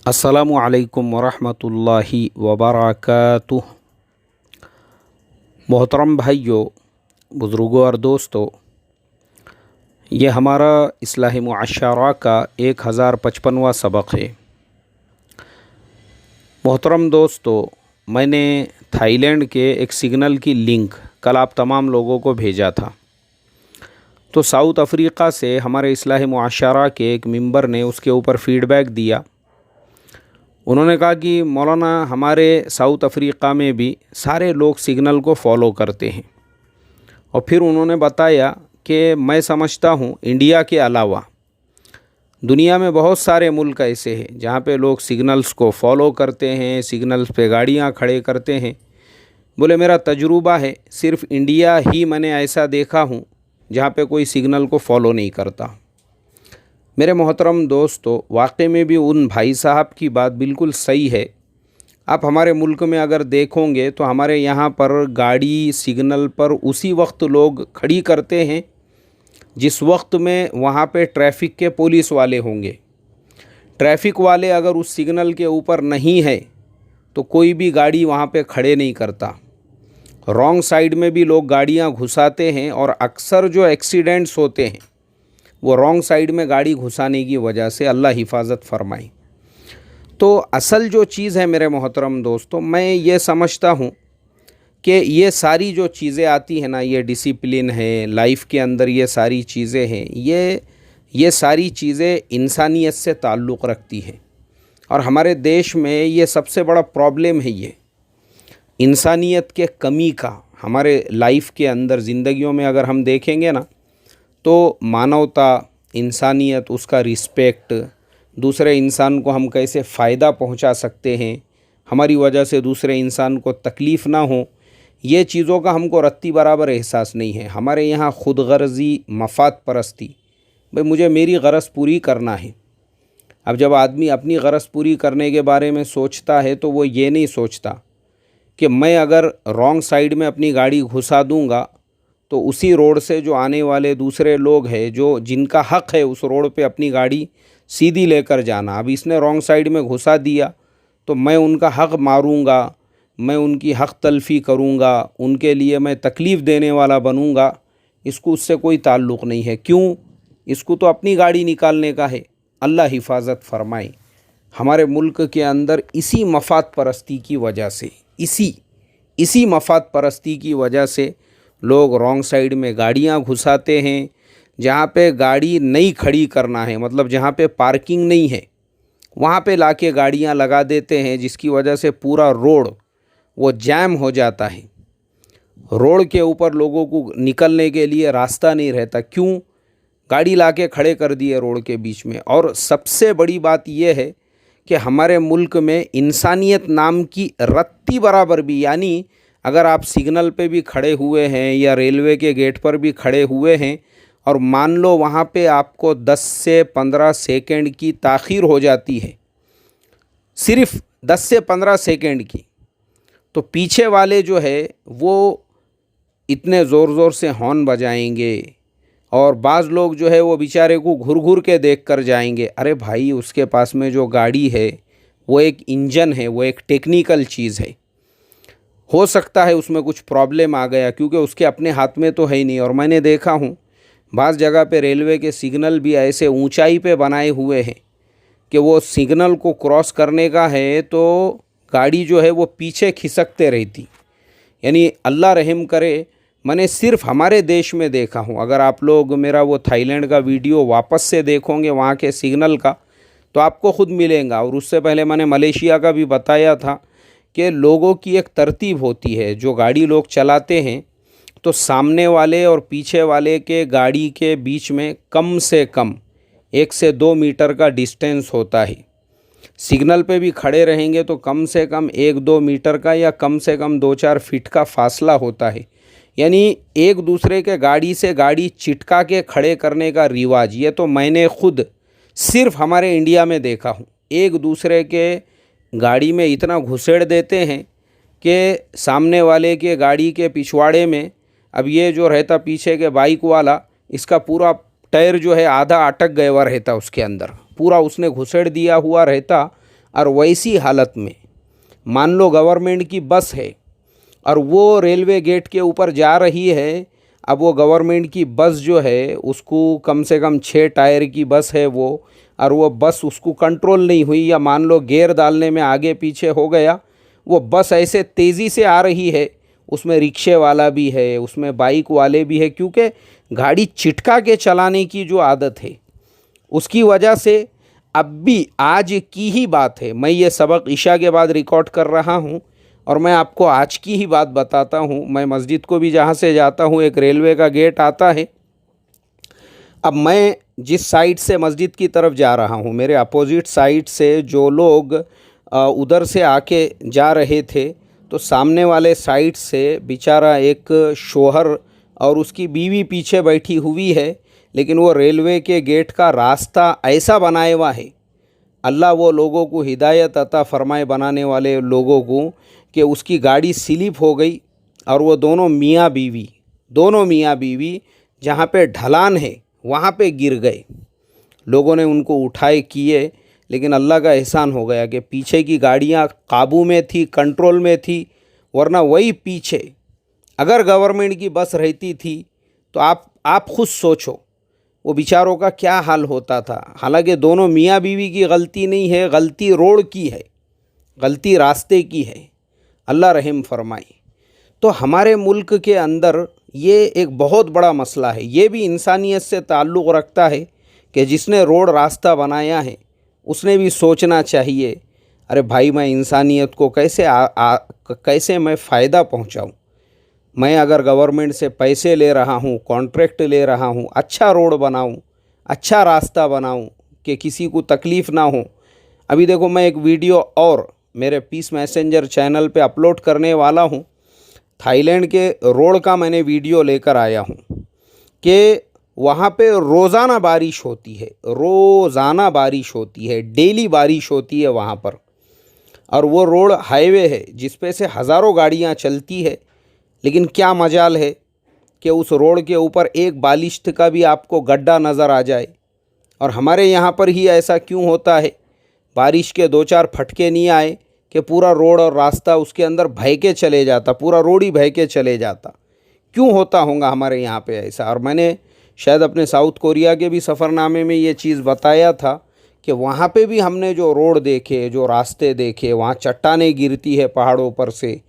अस्सलामु अलैकुम वरहमतुल्लाहि वबरकातुह। मोहतरम भाइयों, बुज़ुर्गों और दोस्तों, ये हमारा इस्लाही मुआशरा का 1055वां सबक है। मोहतरम दोस्तों, मैंने थाईलैंड के एक सिग्नल की लिंक कल आप तमाम लोगों को भेजा था। तो साउथ अफ्रीक़ा से हमारे इस्लाही मुआशरा के एक मेंबर ने उसके ऊपर फ़ीडबैक दिया। उन्होंने कहा कि मौलाना, हमारे साउथ अफ्रीक़ा में भी सारे लोग सिग्नल को फॉलो करते हैं। और फिर उन्होंने बताया कि मैं समझता हूँ इंडिया के अलावा दुनिया में बहुत सारे मुल्क ऐसे हैं जहाँ पे लोग सिग्नल्स को फॉलो करते हैं, सिग्नल्स पे गाड़ियाँ खड़े करते हैं। बोले मेरा तजुर्बा है, सिर्फ़ इंडिया ही मैंने ऐसा देखा हूँ जहाँ पे कोई सिग्नल को फॉलो नहीं करता। मेरे मोहतरम दोस्तों, वाकई में भी उन भाई साहब की बात बिल्कुल सही है। आप हमारे मुल्क में अगर देखोगे तो हमारे यहाँ पर गाड़ी सिग्नल पर उसी वक्त लोग खड़ी करते हैं जिस वक्त में वहाँ पे ट्रैफिक के पुलिस वाले होंगे। ट्रैफिक वाले अगर उस सिग्नल के ऊपर नहीं है तो कोई भी गाड़ी वहाँ पे खड़े नहीं करता। रॉन्ग साइड में भी लोग गाड़ियाँ घुसाते हैं और अक्सर जो एक्सीडेंट्स होते हैं वो रॉन्ग साइड में गाड़ी घुसाने की वजह से। अल्लाह हिफाजत फरमाए। तो असल जो चीज़ है मेरे मोहतरम दोस्तों, मैं ये समझता हूँ कि ये सारी जो चीज़ें आती हैं ना, ये डिसिप्लिन है लाइफ के अंदर, ये सारी चीज़ें हैं, ये सारी चीज़ें इंसानियत से ताल्लुक़ रखती हैं। और हमारे देश में ये सबसे बड़ा प्रॉब्लम है, ये इंसानियत के कमी का। हमारे लाइफ के अंदर ज़िंदगियों में अगर हम देखेंगे ना, तो मानवता, इंसानियत, उसका रिस्पेक्ट, दूसरे इंसान को हम कैसे फ़ायदा पहुंचा सकते हैं, हमारी वजह से दूसरे इंसान को तकलीफ़ ना हो, ये चीज़ों का हमको रत्ती बराबर एहसास नहीं है। हमारे यहाँ ख़ुद गर्ज़ी, मफाद परस्ती, भाई मुझे मेरी गरज़ पूरी करना है। अब जब आदमी अपनी गरज़ पूरी करने के बारे में सोचता है तो वो ये नहीं सोचता कि मैं अगर रॉन्ग साइड में अपनी गाड़ी घुसा दूँगा तो उसी रोड से जो आने वाले दूसरे लोग हैं, जो जिनका हक़ है उस रोड पे अपनी गाड़ी सीधी लेकर जाना, अब इसने रॉन्ग साइड में घुसा दिया तो मैं उनका हक़ मारूंगा, मैं उनकी हक़ तलफ़ी करूंगा, उनके लिए मैं तकलीफ़ देने वाला बनूंगा। इसको उससे कोई ताल्लुक़ नहीं है। क्यों? इसको तो अपनी गाड़ी निकालने का है। अल्लाह हिफाजत फरमाए। हमारे मुल्क के अंदर इसी मफाद परस्ती की वजह से, इसी मफाद परस्ती की वजह से लोग रॉन्ग साइड में गाड़ियाँ घुसाते हैं। जहाँ पे गाड़ी नहीं खड़ी करना है, मतलब जहाँ पे पार्किंग नहीं है, वहाँ पे लाके गाड़ियाँ लगा देते हैं, जिसकी वजह से पूरा रोड वो जैम हो जाता है। रोड के ऊपर लोगों को निकलने के लिए रास्ता नहीं रहता। क्यों? गाड़ी लाके खड़े कर दिए रोड के बीच में। और सबसे बड़ी बात यह है कि हमारे मुल्क में इंसानियत नाम की रत्ती बराबर भी, यानी अगर आप सिग्नल पे भी खड़े हुए हैं या रेलवे के गेट पर भी खड़े हुए हैं और मान लो वहाँ पे आपको 10 से 15 सेकंड की ताख़ीर हो जाती है, सिर्फ़ 10 से 15 सेकंड की, तो पीछे वाले जो है वो इतने ज़ोर ज़ोर से हॉर्न बजाएंगे और बाज़ लोग जो है वो बेचारे को घूर घूर के देख कर जाएंगे। अरे भाई, उसके पास में जो गाड़ी है वो एक इंजन है, वो एक टेक्निकल चीज़ है। हो सकता है उसमें कुछ प्रॉब्लम आ गया, क्योंकि उसके अपने हाथ में तो है ही नहीं। और मैंने देखा हूँ बाज़ जगह पे रेलवे के सिग्नल भी ऐसे ऊंचाई पे बनाए हुए हैं कि वो सिग्नल को क्रॉस करने का है तो गाड़ी जो है वो पीछे खिसकते रहती। यानी अल्लाह रहम करे, मैंने सिर्फ हमारे देश में देखा हूँ। अगर आप लोग मेरा वो थाईलैंड का वीडियो वापस से देखोगे वहाँ के सिग्नल का, तो आपको ख़ुद मिलेगा। और उससे पहले मैंने मलेशिया का भी बताया था कि लोगों की एक तरतीब होती है। जो गाड़ी लोग चलाते हैं तो सामने वाले और पीछे वाले के गाड़ी के बीच में कम से कम 1 से 2 मीटर का डिस्टेंस होता है। सिग्नल पे भी खड़े रहेंगे तो कम से कम 1-2 मीटर का या कम से कम 2-4 फीट का फासला होता है। यानी एक दूसरे के गाड़ी से गाड़ी चिटका के खड़े करने का रिवाज, ये तो मैंने खुद सिर्फ हमारे इंडिया में देखा हूँ। एक दूसरे के गाड़ी में इतना घुसेड़ देते हैं कि सामने वाले के गाड़ी के पिछवाड़े में, अब ये जो रहता पीछे के बाइक वाला, इसका पूरा टायर जो है आधा अटक गया हुआ रहता उसके अंदर, पूरा उसने घुसेड़ दिया हुआ रहता। और वैसी हालत में मान लो गवर्नमेंट की बस है और वो रेलवे गेट के ऊपर जा रही है। अब वो गवर्नमेंट की बस जो है उसको कम से कम 6 टायर की बस है वो, और वो बस उसको कंट्रोल नहीं हुई या मान लो गियर डालने में आगे पीछे हो गया, वो बस ऐसे तेज़ी से आ रही है, उसमें रिक्शे वाला भी है, उसमें बाइक वाले भी है, क्योंकि गाड़ी चिटका के चलाने की जो आदत है उसकी वजह से। अब भी आज की ही बात है, मैं ये सबक ईशा के बाद रिकॉर्ड कर रहा हूँ और मैं आपको आज की ही बात बताता हूँ। मैं मस्जिद को भी जहाँ से जाता हूँ एक रेलवे का गेट आता है। अब मैं जिस साइड से मस्जिद की तरफ जा रहा हूँ, मेरे अपोजिट साइड से जो लोग उधर से आके जा रहे थे, तो सामने वाले साइड से बेचारा एक शोहर और उसकी बीवी पीछे बैठी हुई है, लेकिन वो रेलवे के गेट का रास्ता ऐसा बनाया हुआ है, अल्लाह वो लोगों को हिदायत अता फरमाए बनाने वाले लोगों को, कि उसकी गाड़ी स्लिप हो गई और वो दोनों मियाँ बीवी जहाँ पे ढलान है वहाँ पे गिर गए। लोगों ने उनको उठाए किए, लेकिन अल्लाह का एहसान हो गया कि पीछे की गाड़ियाँ काबू में थी, कंट्रोल में थी, वरना वही पीछे अगर गवर्नमेंट की बस रहती थी तो आप खुद सोचो वो बेचारों का क्या हाल होता था। हालांकि दोनों मियाँ बीवी की गलती नहीं है, गलती रोड की है, गलती रास्ते की है, अल्लाह रहम फरमाए। तो हमारे मुल्क के अंदर ये एक बहुत बड़ा मसला है, ये भी इंसानियत से ताल्लुक़ रखता है कि जिसने रोड रास्ता बनाया है उसने भी सोचना चाहिए, अरे भाई मैं इंसानियत को कैसे मैं फ़ायदा पहुंचाऊं। मैं अगर गवर्नमेंट से पैसे ले रहा हूं, कॉन्ट्रैक्ट ले रहा हूं, अच्छा रोड बनाऊं, अच्छा रास्ता बनाऊं कि किसी को तकलीफ़ ना हो। अभी देखो मैं एक वीडियो और मेरे पीस मैसेंजर चैनल पे अपलोड करने वाला हूँ। थाईलैंड के रोड का मैंने वीडियो लेकर आया हूँ कि वहाँ पे रोज़ाना बारिश होती है, डेली बारिश होती है वहाँ पर, और वो रोड हाईवे है जिस पे से हज़ारों गाड़ियाँ चलती है। लेकिन क्या मजाल है कि उस रोड के ऊपर एक बालिश्त का भी आपको गड्ढा नज़र आ जाए। और हमारे यहाँ पर ही ऐसा क्यों होता है, बारिश के 2-4 फटके नहीं आए कि पूरा रोड और रास्ता उसके अंदर बह के चले जाता, पूरा रोड ही बह के चले जाता। क्यों होता होगा हमारे यहाँ पे ऐसा। और मैंने शायद अपने साउथ कोरिया के भी सफ़रनामे में ये चीज़ बताया था कि वहाँ पे भी हमने जो रोड देखे, जो रास्ते देखे, वहाँ चट्टानें गिरती है पहाड़ों पर से,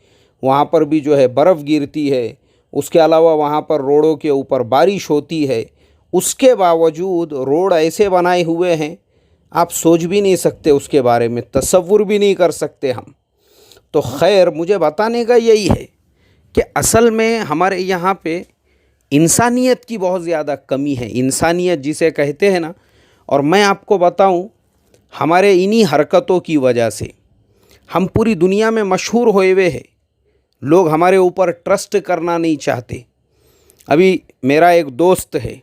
वहाँ पर भी जो है बर्फ़ गिरती है। उसके अलावा वहाँ पर रोडों के ऊपर बारिश होती है, उसके बावजूद रोड ऐसे बनाए हुए हैं आप सोच भी नहीं सकते, उसके बारे में तसव्वुर भी नहीं कर सकते हम। तो खैर मुझे बताने का यही है कि असल में हमारे यहाँ पे इंसानियत की बहुत ज़्यादा कमी है, इंसानियत जिसे कहते हैं ना। और मैं आपको बताऊं, हमारे इन्हीं हरकतों की वजह से हम पूरी दुनिया में मशहूर होए हुए हैं। लोग हमारे ऊपर ट्रस्ट करना नहीं चाहते। अभी मेरा एक दोस्त है,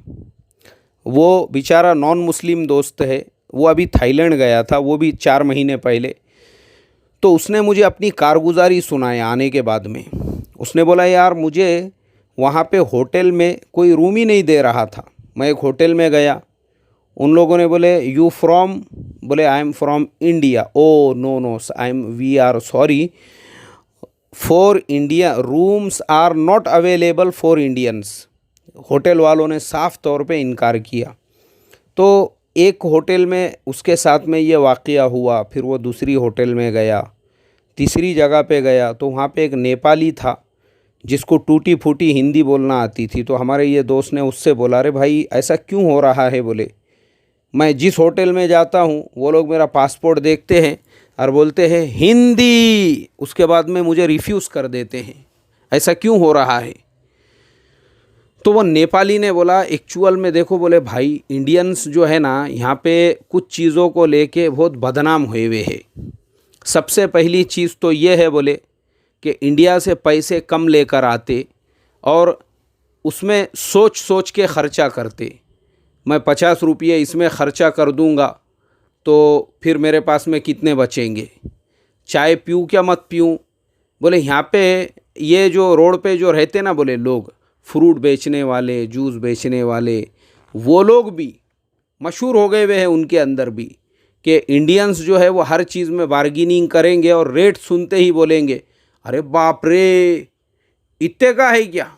वो बेचारा नॉन मुस्लिम दोस्त है, वो अभी थाईलैंड गया था, वो भी 4 महीने पहले। तो उसने मुझे अपनी कारगुजारी सुनाया आने के बाद में। उसने बोला यार मुझे वहाँ पे होटल में कोई रूम ही नहीं दे रहा था। मैं एक होटल में गया, उन लोगों ने बोले यू फ्रॉम, बोले I am from India. Oh no we are sorry for India, rooms are not available for Indians. Hotel वालों ने साफ़ तौर पे इनकार किया। तो एक होटल में उसके साथ में ये वाक़या हुआ, फिर वो दूसरी होटल में गया, तीसरी जगह पे गया, तो वहाँ पे एक नेपाली था जिसको टूटी फूटी हिंदी बोलना आती थी। तो हमारे ये दोस्त ने उससे बोला अरे भाई ऐसा क्यों हो रहा है। बोले मैं जिस होटल में जाता हूँ वो लोग मेरा पासपोर्ट देखते हैं और बोलते हैं हिंदी, उसके बाद में मुझे रिफ्यूज़ कर देते हैं, ऐसा क्यों हो रहा है। तो वो नेपाली ने बोला एक्चुअल में देखो, बोले भाई इंडियंस जो है ना यहाँ पे कुछ चीज़ों को लेके बहुत बदनाम हुए हुए हैं। सबसे पहली चीज़ तो ये है बोले कि इंडिया से पैसे कम लेकर आते और उसमें सोच सोच के ख़र्चा करते। मैं 50 रुपये इसमें ख़र्चा कर दूंगा तो फिर मेरे पास में कितने बचेंगे, चाय पीऊँ क्या मत पीऊँ। बोले यहाँ पे ये जो रोड पे जो रहते ना बोले लोग, फ्रूट बेचने वाले, जूस बेचने वाले, वो लोग भी मशहूर हो गए हुए हैं उनके अंदर भी कि इंडियंस जो है वो हर चीज़ में बार्गेनिंग करेंगे और रेट सुनते ही बोलेंगे अरे बाप रे, इतने का है क्या,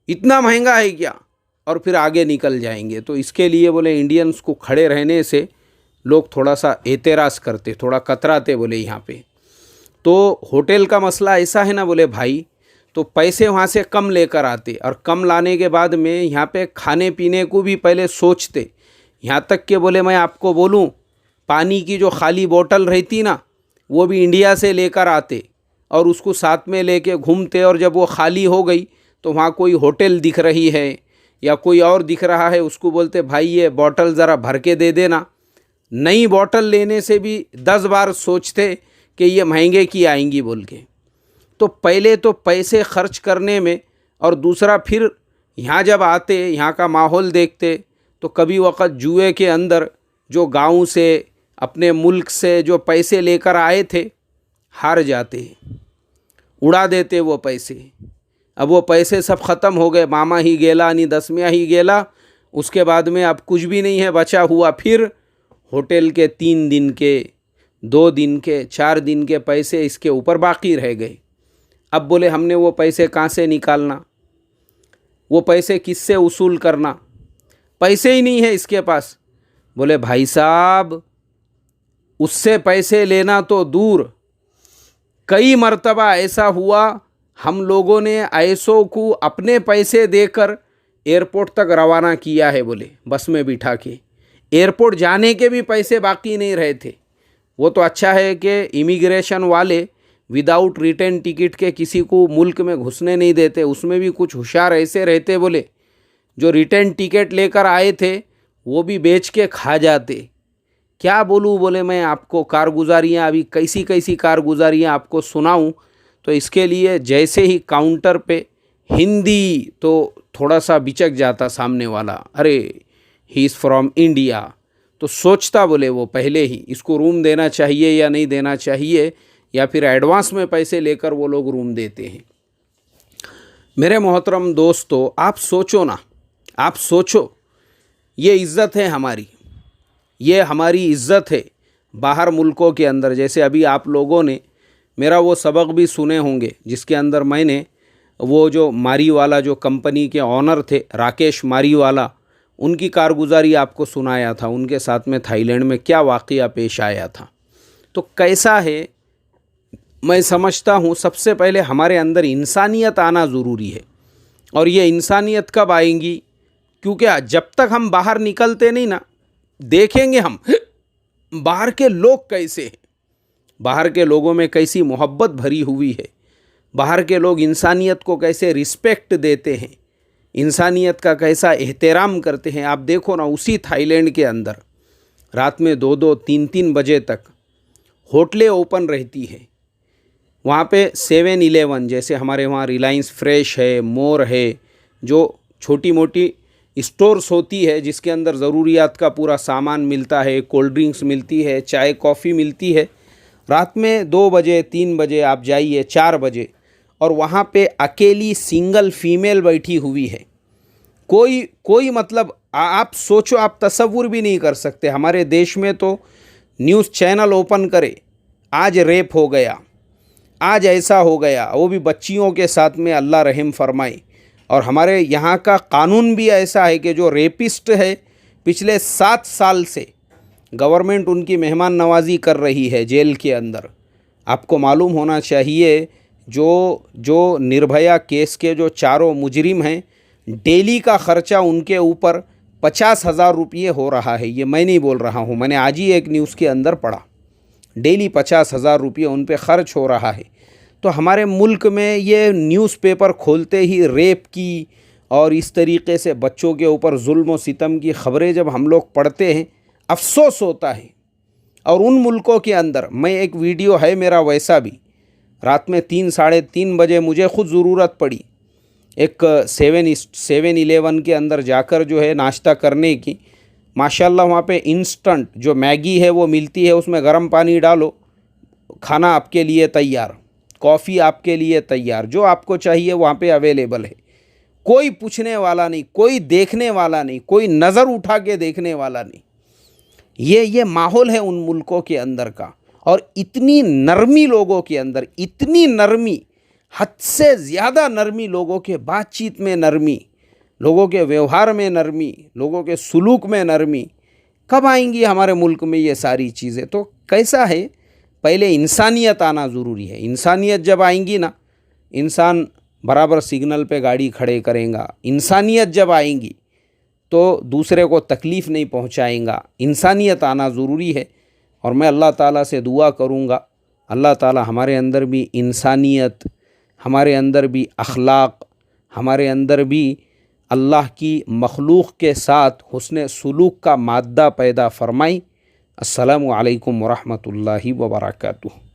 इतना महंगा है क्या, और फिर आगे निकल जाएंगे। तो इसके लिए बोले इंडियंस को खड़े रहने से लोग थोड़ा सा एतराज़ करते, थोड़ा कतराते बोले यहाँ पे। तो होटल का मसला ऐसा है ना बोले भाई, तो पैसे वहाँ से कम लेकर आते और कम लाने के बाद में यहाँ पे खाने पीने को भी पहले सोचते। यहाँ तक कि बोले मैं आपको बोलूँ, पानी की जो खाली बोतल रहती ना, वो भी इंडिया से लेकर आते और उसको साथ में लेके घूमते, और जब वो खाली हो गई तो वहाँ कोई होटल दिख रही है या कोई और दिख रहा है, उसको बोलते भाई ये बोतल ज़रा भर के दे देना। नई बोतल लेने से भी 10 बार सोचते कि ये महंगे की आएंगी बोल के। तो पहले तो पैसे खर्च करने में, और दूसरा फिर यहाँ जब आते, यहाँ का माहौल देखते, तो कभी वक़्त जुए के अंदर जो गांव से, अपने मुल्क से जो पैसे लेकर आए थे, हार जाते, उड़ा देते वो पैसे। अब वो पैसे सब ख़त्म हो गए, मामा ही गेला नहीं दसमिया ही गेला, उसके बाद में अब कुछ भी नहीं है बचा हुआ। फिर होटल के 3 दिन के, 2 दिन के, 4 दिन के पैसे इसके ऊपर बाकी रह गए। अब बोले हमने वो पैसे कहाँ से निकालना, वो पैसे किससे वसूल करना, पैसे ही नहीं है इसके पास। बोले भाई साहब, उससे पैसे लेना तो दूर, कई मर्तबा ऐसा हुआ हम लोगों ने ऐसों को अपने पैसे देकर एयरपोर्ट तक रवाना किया है, बोले बस में बिठा के। एयरपोर्ट जाने के भी पैसे बाकी नहीं रहे थे। वो तो अच्छा है कि इमिग्रेशन वाले विदाउट रिटर्न टिकट के किसी को मुल्क में घुसने नहीं देते, उसमें भी कुछ होशियार ऐसे रहते बोले, जो रिटर्न टिकट लेकर आए थे वो भी बेच के खा जाते। क्या बोलूँ बोले मैं आपको, कारगुजारियाँ अभी कैसी कैसी कारगुजारियाँ आपको सुनाऊँ। तो इसके लिए जैसे ही काउंटर पे हिंदी, तो थोड़ा सा बिचक जाता सामने वाला, अरे ही इज़ फ्रॉम इंडिया। तो सोचता बोले वो पहले ही, इसको रूम देना चाहिए या नहीं देना चाहिए, या फिर एडवांस में पैसे लेकर वो लोग रूम देते हैं। मेरे मोहतरम दोस्तों, आप सोचो ना, आप सोचो, ये इज़्ज़त है हमारी, ये हमारी इज़्ज़त है बाहर मुल्कों के अंदर। जैसे अभी आप लोगों ने मेरा वो सबक भी सुने होंगे, जिसके अंदर मैंने वो जो मारीवाला जो कंपनी के ऑनर थे, राकेश मारीवाला, उनकी कारगुजारी आपको सुनाया था। उनके साथ में थाईलैंड में क्या वाक़या पेश आया था। तो कैसा है, मैं समझता हूँ सबसे पहले हमारे अंदर इंसानियत आना ज़रूरी है। और ये इंसानियत कब आएंगी, क्योंकि जब तक हम बाहर निकलते नहीं ना, देखेंगे हम बाहर के लोग कैसे हैं, बाहर के लोगों में कैसी मोहब्बत भरी हुई है, बाहर के लोग इंसानियत को कैसे रिस्पेक्ट देते हैं, इंसानियत का कैसा एहतराम करते हैं। आप देखो ना, उसी थाईलैंड के अंदर रात में 2-2, 3-3 बजे तक होटलें ओपन रहती है। वहाँ पे 7-Eleven, जैसे हमारे वहाँ रिलायंस फ्रेश है, मोर है, जो छोटी मोटी स्टोर्स होती है जिसके अंदर ज़रूरियात का पूरा सामान मिलता है, कोल्ड ड्रिंक्स मिलती है, चाय कॉफ़ी मिलती है। रात में 2 बजे, 3 बजे आप जाइए, 4 बजे, और वहाँ पे अकेली सिंगल फीमेल बैठी हुई है। कोई मतलब आप सोचो, आप तसव्वुर भी नहीं कर सकते। हमारे देश में तो न्यूज़ चैनल ओपन करे, आज रेप हो गया, आज ऐसा हो गया, वो भी बच्चियों के साथ में, अल्लाह रहम फरमाए। और हमारे यहाँ का कानून भी ऐसा है कि जो रेपिस्ट है, पिछले 7 साल से गवर्नमेंट उनकी मेहमान नवाजी कर रही है जेल के अंदर। आपको मालूम होना चाहिए, जो निर्भया केस के जो चारों मुजरिम हैं, डेली का ख़र्चा उनके ऊपर 50,000 रुपये हो रहा है। ये मैं नहीं बोल रहा हूँ, मैंने आज ही एक न्यूज़ के अंदर पढ़ा। डेली 50,000 रुपये उन पे ख़र्च हो रहा है। तो हमारे मुल्क में ये न्यूज़पेपर खोलते ही रेप की और इस तरीक़े से बच्चों के ऊपर जुल्म व सितम की ख़बरें जब हम लोग पढ़ते हैं, अफसोस होता है। और उन मुल्कों के अंदर, मैं एक वीडियो है मेरा वैसा भी, रात में 3-3:30 बजे मुझे ख़ुद ज़रूरत पड़ी एक 7-Eleven के अंदर जाकर जो है नाश्ता करने की। माशाल्लाह वहाँ पे इंस्टेंट जो मैगी है वो मिलती है, उसमें गर्म पानी डालो, खाना आपके लिए तैयार, कॉफ़ी आपके लिए तैयार, जो आपको चाहिए वहाँ पे अवेलेबल है। कोई पूछने वाला नहीं, कोई देखने वाला नहीं, कोई नज़र उठा के देखने वाला नहीं। ये माहौल है उन मुल्कों के अंदर का। और इतनी नरमी लोगों के अंदर, इतनी नरमी, हद से ज़्यादा नरमी, लोगों के बातचीत में नरमी, लोगों के व्यवहार में नरमी, लोगों के सुलूक में नरमी, कब आएंगी हमारे मुल्क में ये सारी चीज़ें? तो कैसा है, पहले इंसानियत आना ज़रूरी है। इंसानियत जब आएंगी ना, इंसान बराबर सिग्नल पे गाड़ी खड़े करेगा। इंसानियत जब आएंगी तो दूसरे को तकलीफ़ नहीं पहुंचाएगा। इंसानियत आना ज़रूरी है। और मैं अल्लाह ताला से दुआ करूँगा, अल्लाह ताला हमारे अंदर भी इंसानियत, हमारे अंदर भी अखलाक, हमारे अंदर भी अल्लाह की मखलूक़ के साथ हुस्न सुलूक का मादा पैदा फ़रमाई। अस्सलामु अलैकुम वरहमतुल्लाहि वबरकातुहू।